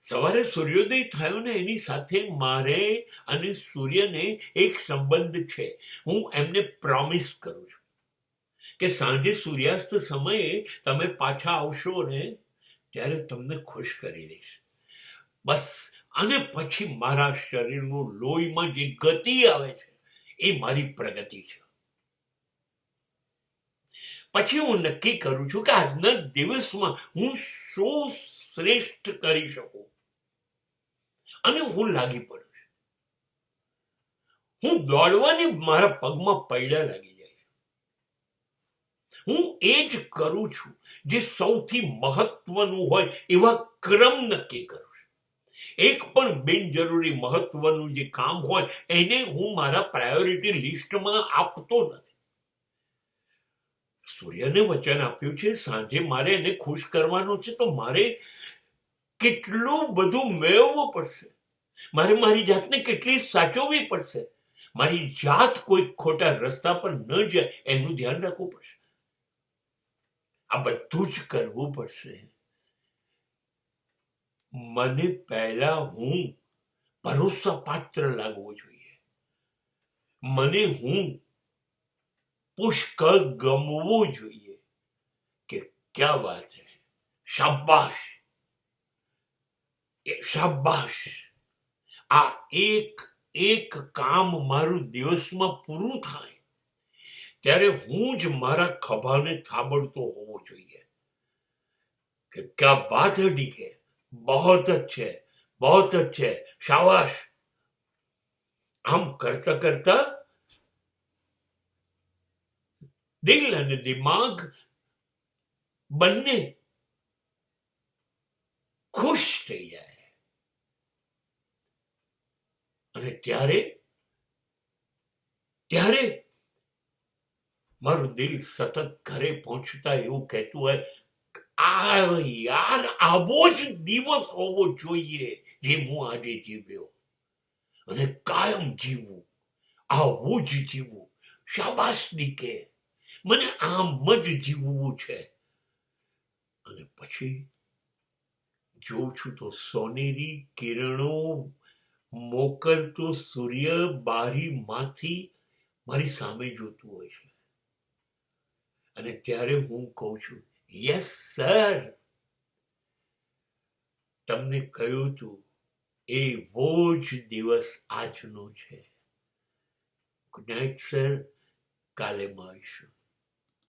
સવારે સૂર્યોદય થયો ને એની સાથે મારે અને સૂર્યને એક સંબંધ છે. હું એમને પ્રોમિસ કરું છું કે સાંજે સૂર્યાસ્ત સમયે તમે પાછા આવશો ને ત્યારે તમને ખુશ કરી દઈશ. બસ. અને પછી મારા શરીરનું લોહીમાં જે ગતિ આવે છે એ મારી પ્રગતિ છે. પછી હું નક્કી કરું છું કે આજના દિવસમાં હું શું શ્રેષ્ઠ કરી શકું અને હું લાગી પડું છું. હું દોડવાની મારા પગમાં પૈડા લાગી જાય છે. હું એ જ કરું છું જે સૌથી મહત્વનું હોય એવા ક્રમ નક્કી કરું છું. એક પણ બિનજરૂરી મહત્વનું જે કામ હોય એને હું મારા પ્રાયોરિટી લિસ્ટમાં આપતો નથી. સૂર્યને વચન આપ્યું છે સાંજે મારે એને ખુશ કરવાનો છે, તો મારે કેટલું બધું મેળવવું પડશે. મારે મારી જાતને કેટલી સાચવવી પડશે. મારી જાત કોઈ ખોટા રસ્તા પર ન જાય એનું ધ્યાન રાખવું પડશે. આ બધું જ કરવું પડશે. મને પહેલા હું ભરોસાપાત્ર લાગવો જોઈએ. મને હું પુષ્કળ ગમવું જોઈએ કે ક્યાં વાત છે, શાબાશ શાબાશ. આ એક કામ મારું દિવસમાં પૂરું થાય ત્યારે હું જ મારા ખભાને થાબડતો હોવો જોઈએ કે ક્યાં બાત હે ડીકે, બહોત અચ્છે, બહોત અચ્છે, શાબાશ. આમ કરતા કરતા દિલ અને દિમાગ બંને ખુશ થઈ જાય. અને ત્યારે મારું દિલ સતત ઘરે પહોંચતા એવું કહેતું હોય, યાર આવો જ દિવસ હોવો જોઈએ જે હું આજે જીવ્યો, અને કાયમ જીવવું, આવું જ જીવવું. શાબાશ દીકે, મને આમ જ જીવવું છે. અને પછી જોઉં છું તો સોનેરી કિરણો મોકલતો સૂર્ય બારીમાંથી મારી સામે જોતું હોય છે. અને ત્યારે હું કહું છું, યસ સર, તમને કહ્યું તું એવો જ દિવસ આજનો છે. ગુડ નાઇટ સર, કાલે મળીશું.